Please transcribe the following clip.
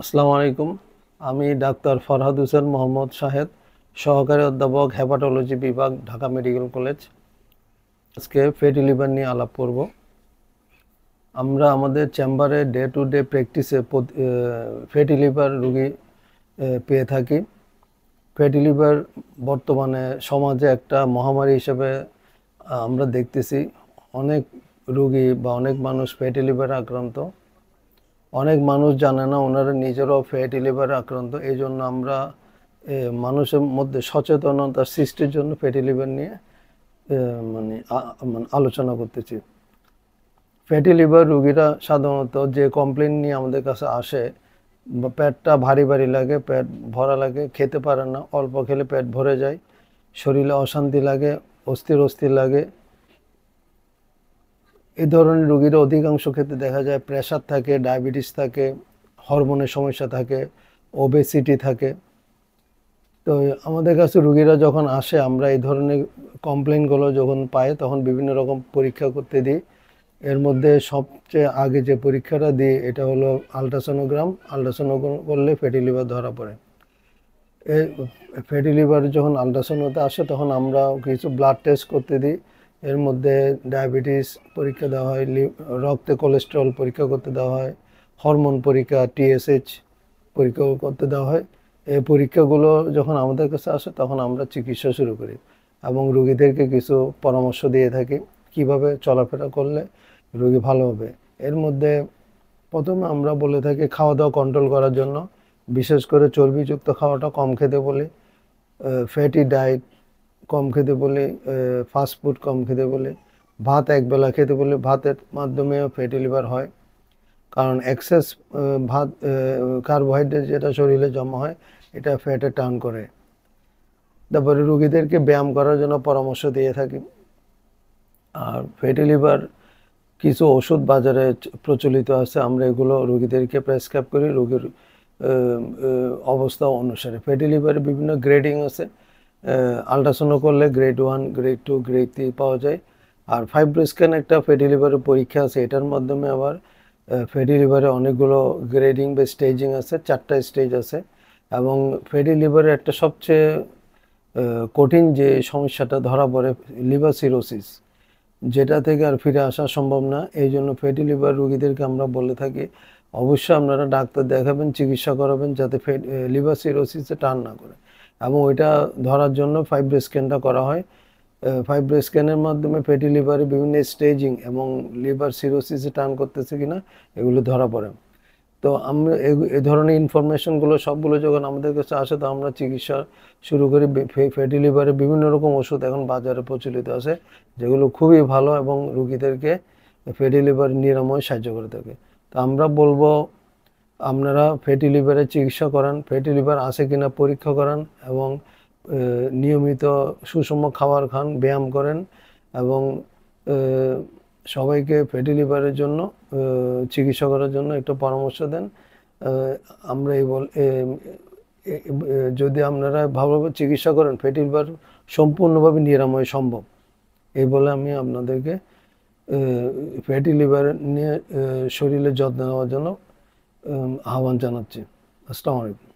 আসসালামু আলাইকুম। আমি ডাক্তার ফরহাদ হোসেন মোহাম্মদ শাহেদ, সহকারী অধ্যাপক হেপাটোলজি বিভাগ, ঢাকা মেডিকেল কলেজ। আজকে ফ্যাটি লিভার নিয়ে আলাপ করব। আমরা আমাদের চেম্বারে ডে টু ডে প্র্যাকটিসে ফ্যাটি লিভার রোগী পেয়ে থাকি। ফ্যাটি লিভার বর্তমানে সমাজে একটা মহামারী হিসেবে আমরা দেখতেছি। অনেক রোগী বা অনেক মানুষ ফ্যাটি লিভারে আক্রান্ত। অনেক মানুষ জানে না ওনারা নিজেরাও ফ্যাটি লিভারে আক্রান্ত। এই জন্য আমরা মানুষের মধ্যে সচেতনতা সৃষ্টির জন্য ফ্যাটি লিভার নিয়ে মানে আলোচনা করতেছি। ফ্যাটি লিভার রোগীরা সাধারণত যে কমপ্লেন নিয়ে আমাদের কাছে আসে, পেটটা ভারী ভারী লাগে, পেট ভরা লাগে, খেতে পারে না, অল্প খেলে পেট ভরে যায়, শরীরে অশান্তি লাগে, অস্থির অস্থির লাগে। এই ধরনের রোগীরা অধিকাংশ ক্ষেত্রে দেখা যায় প্রেশার থাকে, ডায়াবেটিস থাকে, হরমোনের সমস্যা থাকে, ওবেসিটি থাকে। তো আমাদের কাছে রোগীরা যখন আসে, আমরা এই ধরনের কমপ্লেনগুলো যখন পাই তখন বিভিন্ন রকম পরীক্ষা করতে দিই। এর মধ্যে সবচেয়ে আগে যে পরীক্ষাটা দিই এটা হলো আলট্রাসোনোগ্রাম। আলট্রাসোনোগ্রাম করলে ফ্যাটি লিভার ধরা পড়ে। এই ফ্যাটি লিভার যখন আলট্রাসোনোতে আসে তখন আমরা কিছু ব্লাড টেস্ট করতে দিই। এর মধ্যে ডায়াবেটিস পরীক্ষা দেওয়া হয়, রক্তে কোলেস্টেরল পরীক্ষা করতে দেওয়া হয়, হরমোন পরীক্ষা টিএসএইচ পরীক্ষা করতে দেওয়া হয়। এই পরীক্ষাগুলো যখন আমাদের কাছে আসে তখন আমরা চিকিৎসা শুরু করি এবং রোগীদেরকে কিছু পরামর্শ দিয়ে থাকি কিভাবে চলাফেরা করলে রোগী ভালো হবে। এর মধ্যে প্রথমে আমরা বলে থাকি খাওয়া দাওয়া কন্ট্রোল করার জন্য, বিশেষ করে চর্বিযুক্ত খাওয়াটা কম খেতে বলি, ফ্যাটি ডায়েট কম খেতে বলি, ফাস্টফুড কম খেতে বলি, ভাত একবেলা খেতে বলি। ভাতের মাধ্যমেও ফ্যাটি লিভার হয়, কারণ এক্সেস ভাত কার্বোহাইড্রেট যেটা শরীরে জমা হয় এটা ফ্যাটে টার্ন করে। তারপরে রোগীদেরকে ব্যায়াম করার জন্য পরামর্শ দিয়ে থাকি। আর ফ্যাটি লিভার কিছু ওষুধ বাজারে প্রচলিত আছে, আমরা এগুলো রোগীদেরকে প্রেসক্রাইব করি রোগীর অবস্থা অনুসারে। ফ্যাটি লিভারের বিভিন্ন গ্রেডিং আছে। আলট্রাসাউন্ড করলে গ্রেড 1, গ্রেড 2, গ্রেড 3 পাওয়া যায়। আর ফাইব্রোস্ক্যান একটা ফ্যাটি লিভারের পরীক্ষা আছে, এটার মাধ্যমে আবার ফ্যাটি লিভারে অনেকগুলো গ্রেডিং বা স্টেজিং আছে, 4টা স্টেজ আছে। এবং ফ্যাটি লিভারের একটা সবচেয়ে কঠিন যে সমস্যাটা ধরা পড়ে লিভার সিরোসিস, যেটা থেকে আর ফিরে আসা সম্ভব না। এই জন্য ফ্যাটি লিভার রোগীদেরকে আমরা বলে থাকি অবশ্যই আপনারা ডাক্তার দেখাবেন, চিকিৎসা করাবেন, যাতে লিভার সিরোসিসে টার্ন না করে। এবং ওইটা ধরার জন্য ফাইব্রো স্ক্যানটা করা হয়। ফাইব্রো স্ক্যানের মাধ্যমে ফ্যাটি লিভারে বিভিন্ন স্টেজিং এবং লিভার সিরোসিসে টার্ন করতেছে কিনা এগুলো ধরা পড়ে। তো আমরা এই ধরনের ইনফরমেশনগুলো সবগুলো যখন আমাদের কাছে আসে তো আমরা চিকিৎসা শুরু করি। ফ্যাটি লিভারে বিভিন্ন রকম ওষুধ এখন বাজারে প্রচলিত আছে, যেগুলো খুবই ভালো এবং রুগীদেরকে ফ্যাটি লিভার নিরাময় সাহায্য করে থাকে। তো আমরা বলবো আপনারা ফ্যাটি লিভারের চিকিৎসা করান, ফ্যাটি লিভার আছে কিনা পরীক্ষা করান এবং নিয়মিত সুষম খাবার খান, ব্যায়াম করেন এবং সবাইকে ফ্যাটি লিভারের জন্য চিকিৎসা করার জন্য একটু পরামর্শ দেন। আমরা যদি আপনারা ভালোভাবে চিকিৎসা করেন ফ্যাটি লিভার সম্পূর্ণভাবে নিরাময় সম্ভব। এই বলে আমি আপনাদেরকে ফ্যাটি লিভার নিয়ে শরীরের যত্ন নেওয়ার জন্য আহ্বান জানাচ্ছি। আসসালামু আলাইকুম।